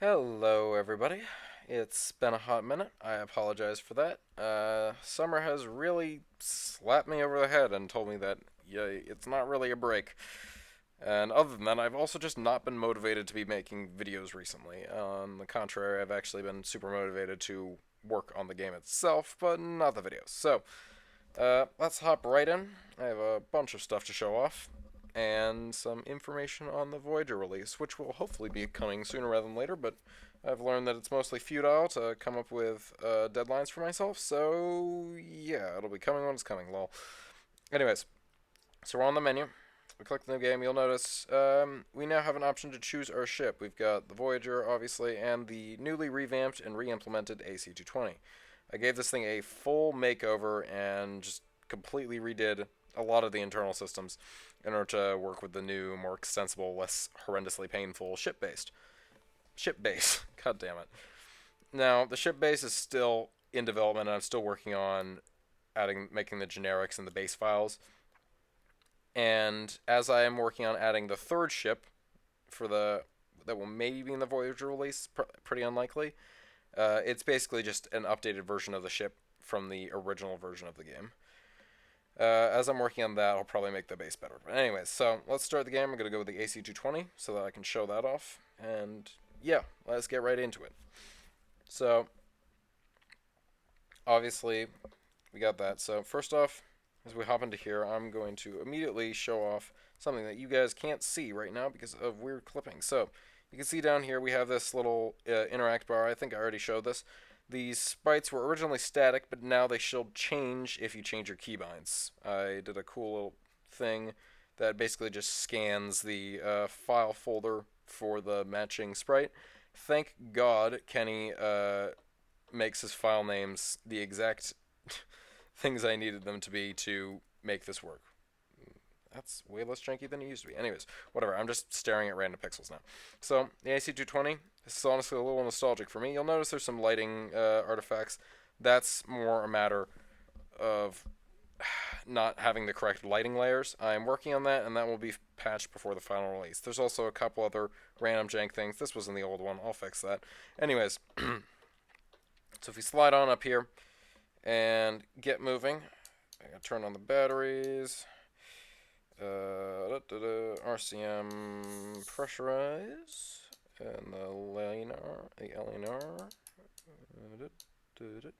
Hello, everybody. It's been a hot minute. I apologize for that. Summer has really slapped me over the head and told me that yeah, it's not really a break. And other than that, I've also just not been motivated to be making videos recently. On the contrary, I've actually been super motivated to work on the game itself, but not the videos. So, let's hop right in. I have a bunch of stuff to show off, and some information on the Voyager release, which will hopefully be coming sooner rather than later, but I've learned that it's mostly futile to come up with deadlines for myself, so yeah, it'll be coming when it's coming, lol. Anyways, so we're on the menu. We click the new game, you'll notice we now have an option to choose our ship. We've got the Voyager, obviously, and the newly revamped and re-implemented AC-220. I gave this thing a full makeover and just completely redid a lot of the internal systems in order to work with the new, more extensible, less horrendously painful ship base. God damn it. Now, the ship base is still in development, and I'm still working on making the generics and the base files. And as I am working on adding the third ship for that will maybe be in the Voyager release, pretty unlikely. It's basically just an updated version of the ship from the original version of the game. As I'm working on that, I'll probably make the base better. But anyways, so let's start the game. I'm going to go with the AC-220 so that I can show that off. And yeah, let's get right into it. So, obviously, we got that. So first off, as we hop into here, I'm going to immediately show off something that you guys can't see right now because of weird clipping. So, you can see down here we have this little interact bar. I think I already showed this. These sprites were originally static, but now they should change if you change your keybinds. I did a cool little thing that basically just scans the file folder for the matching sprite. Thank God Kenny makes his file names the exact things I needed them to be to make this work. That's way less janky than it used to be. Anyways, whatever. I'm just staring at random pixels now. So, the AC-220, this is honestly a little nostalgic for me. You'll notice there's some lighting artifacts. That's more a matter of not having the correct lighting layers. I'm working on that, and that will be patched before the final release. There's also a couple other random jank things. This was in the old one. I'll fix that. Anyways, so if we slide on up here and get moving, I gotta turn on the batteries. RCM pressurize and the LNR. Then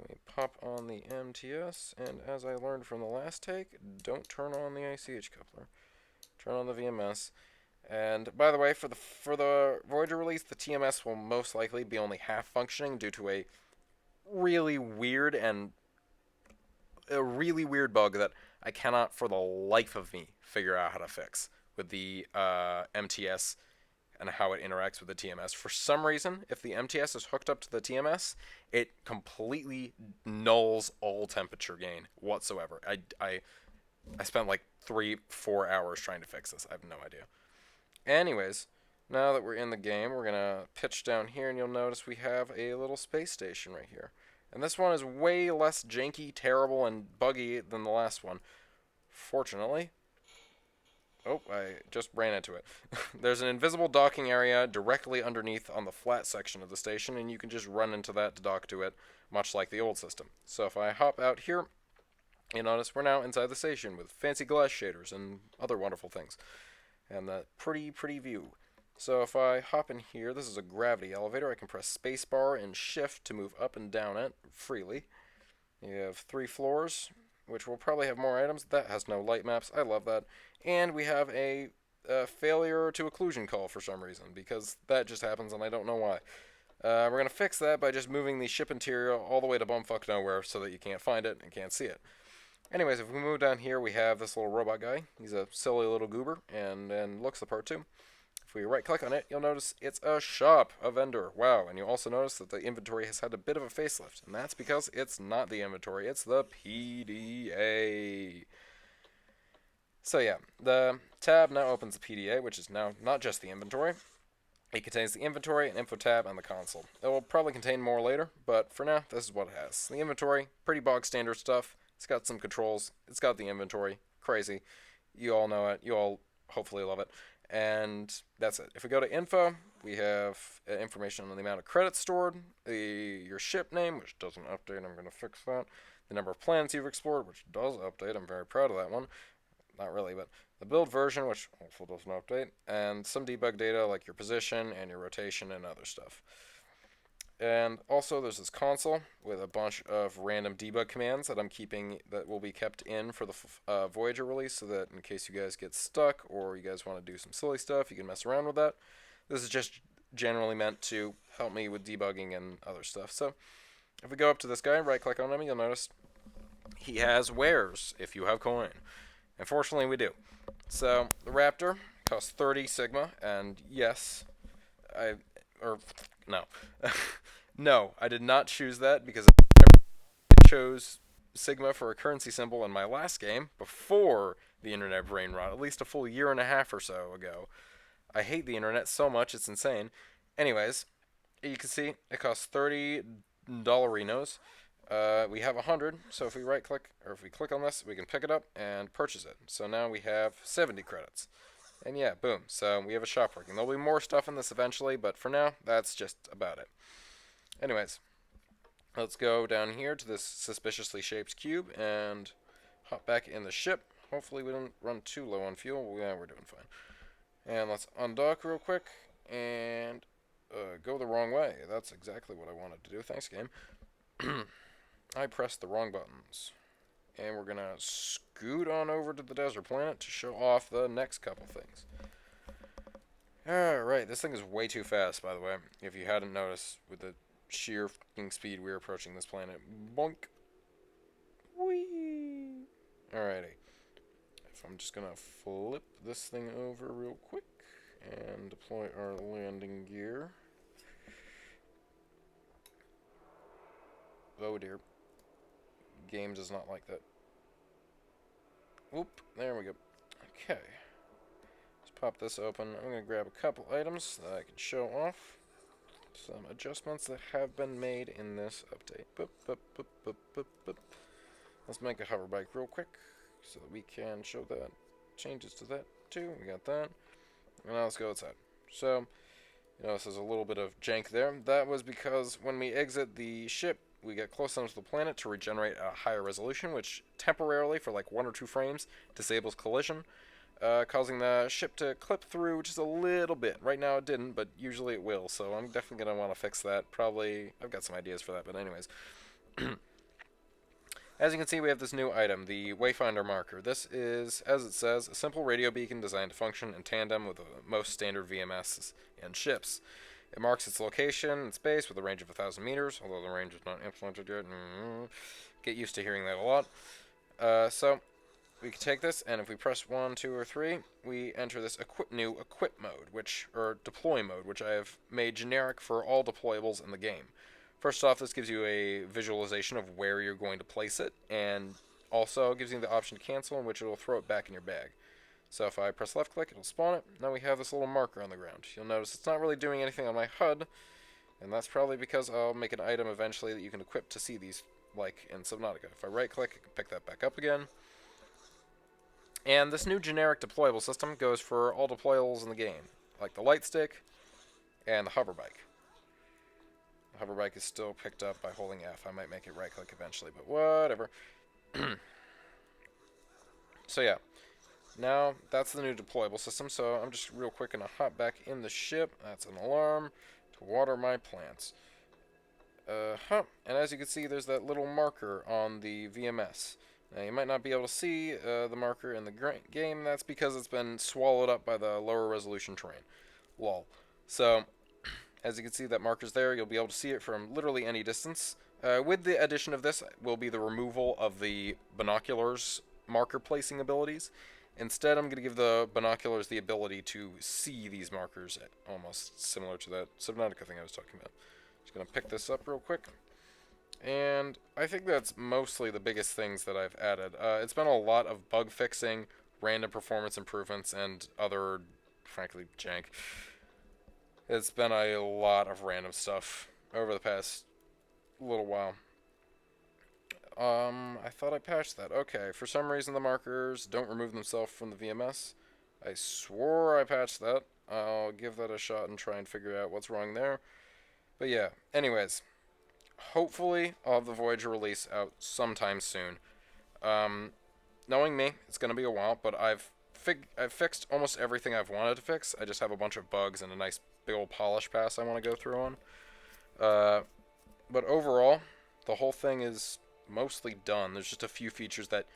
we pop on the MTS, and as I learned from the last take, don't turn on the ICH coupler. Turn on the VMS. And by the way, for the Voyager release, the TMS will most likely be only half functioning due to a really weird bug that I cannot for the life of me figure out how to fix with the MTS and how it interacts with the TMS. For some reason, if the MTS is hooked up to the TMS, it completely nulls all temperature gain whatsoever. I spent like 3-4 hours trying to fix this. I have no idea. Anyways, now that we're in the game, we're going to pitch down here, and you'll notice we have a little space station right here. And this one is way less janky, terrible, and buggy than the last one. Fortunately. Oh, I just ran into it. There's an invisible docking area directly underneath on the flat section of the station, and you can just run into that to dock to it, much like the old system. So if I hop out here, you'll notice we're now inside the station with fancy glass shaders and other wonderful things. And that pretty view. So if I hop in here, this is a gravity elevator. I can press spacebar and shift to move up and down it freely. You have 3 floors, which will probably have more items. That has no light maps. I love that. And we have a failure to occlusion call for some reason, because that just happens and I don't know why. We're going to fix that by just moving the ship interior all the way to bumfuck nowhere so that you can't find it and can't see it. Anyways, if we move down here, we have this little robot guy. He's a silly little goober and looks the part too. If we right-click on it, you'll notice it's a shop, a vendor. Wow, and you'll also notice that the inventory has had a bit of a facelift, and that's because it's not the inventory, it's the PDA. So yeah, the tab now opens the PDA, which is now not just the inventory. It contains the inventory, an info tab, and the console. It will probably contain more later, but for now, this is what it has. The inventory, pretty bog standard stuff. It's got some controls. It's got the inventory. Crazy. You all know it. You all hopefully love it. And that's it. If we go to info, we have information on the amount of credits stored, your ship name, which doesn't update. I'm going to fix that. The number of planets you've explored, which does update. I'm very proud of that one. Not really, but the build version, which also doesn't update, and some debug data like your position and your rotation and other stuff. And also there's this console with a bunch of random debug commands that I'm keeping that will be kept in for the Voyager release, so that in case you guys get stuck or you guys want to do some silly stuff, you can mess around with that. This is just generally meant to help me with debugging and other stuff. So if we go up to this guy, right click on him, you'll notice he has wares if you have coin. Unfortunately, we do. So the Raptor costs 30 Sigma, and yes, no. No, I did not choose that because I chose Sigma for a currency symbol in my last game before the internet brain rot, at least a full year and a half or so ago. I hate the internet so much, it's insane. Anyways, you can see it costs $30 Dollarinos. We have 100, so if we right click, or if we click on this, we can pick it up and purchase it. So now we have 70 credits. And yeah, boom. So we have a shop working. There'll be more stuff in this eventually, but for now, that's just about it. Anyways, let's go down here to this suspiciously shaped cube and hop back in the ship. Hopefully we didn't run too low on fuel. Yeah, we're doing fine. And let's undock real quick and go the wrong way. That's exactly what I wanted to do. Thanks, game. I pressed the wrong buttons. And we're going to scoot on over to the desert planet to show off the next couple things. Alright, this thing is way too fast, by the way, if you hadn't noticed, with the sheer fucking speed we're approaching this planet. Bonk. Whee! Alrighty. If I'm just going to flip this thing over real quick and deploy our landing gear. Oh dear. Game does not like that. Whoop, there we go. Okay. Let's pop this open. I'm going to grab a couple items that I can show off. Some adjustments that have been made in this update. Boop, boop, boop, boop, boop, boop. Let's make a hover bike real quick so that we can show that. Changes to that too. We got that. And now let's go outside. So, you notice there's a little bit of jank there. That was because when we exit the ship, we get close enough to the planet to regenerate a higher resolution, which temporarily, for like 1 or 2 frames, disables collision, causing the ship to clip through just a little bit. Right now it didn't, but usually it will, so I'm definitely going to want to fix that. Probably, I've got some ideas for that, but anyways. As you can see, we have this new item, the Wayfinder Marker. This is, as it says, a simple radio beacon designed to function in tandem with most standard VMSs and ships. It marks its location in space with a range of 1,000 meters, although the range is not implemented yet. Get used to hearing that a lot. So, we can take this, and if we press 1, 2, or 3, we enter this new equip mode, or deploy mode, which I have made generic for all deployables in the game. First off, this gives you a visualization of where you're going to place it, and also gives you the option to cancel, in which it will throw it back in your bag. So if I press left click, it'll spawn it. Now we have this little marker on the ground. You'll notice it's not really doing anything on my HUD, and that's probably because I'll make an item eventually that you can equip to see these, like in Subnautica. If I right click, I can pick that back up again. And this new generic deployable system goes for all deployables in the game, like the light stick and the hover bike. The hover bike is still picked up by holding F. I might make it right click eventually, but whatever. So yeah. Now, that's the new deployable system, so I'm just real quick going to hop back in the ship. That's an alarm to water my plants. And as you can see, there's that little marker on the VMS. Now, you might not be able to see the marker in the game. That's because it's been swallowed up by the lower resolution terrain. Lol. So, as you can see, that marker's there. You'll be able to see it from literally any distance. With the addition of this will be the removal of the binoculars marker placing abilities. Instead, I'm going to give the binoculars the ability to see these markers, almost similar to that Subnautica thing I was talking about. Just going to pick this up real quick. And I think that's mostly the biggest things that I've added. It's been a lot of bug fixing, random performance improvements, and other, frankly, jank. It's been a lot of random stuff over the past little while. I thought I patched that. Okay, for some reason the markers don't remove themselves from the VMS. I swore I patched that. I'll give that a shot and try and figure out what's wrong there. But yeah, anyways, hopefully I'll have the Voyager release out sometime soon. Knowing me, it's gonna be a while, but I've fixed almost everything I've wanted to fix. I just have a bunch of bugs and a nice big old polish pass I want to go through on. But overall, the whole thing is mostly done. There's just a few features that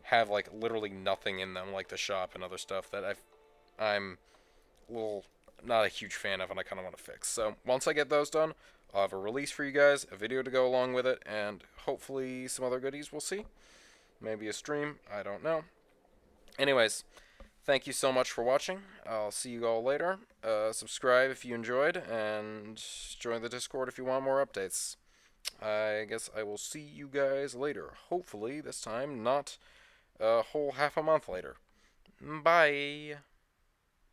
have like literally nothing in them, like the shop and other stuff that I'm a little not a huge fan of, and I kind of want to fix. So once I get those done, I'll have a release for you guys, a video to go along with it, and hopefully some other goodies we'll see. Maybe a stream, I don't know. Anyways, thank you so much for watching. I'll see you all later. Subscribe if you enjoyed, and join the Discord if you want more updates. I guess I will see you guys later. Hopefully, this time not a whole half a month later. Bye!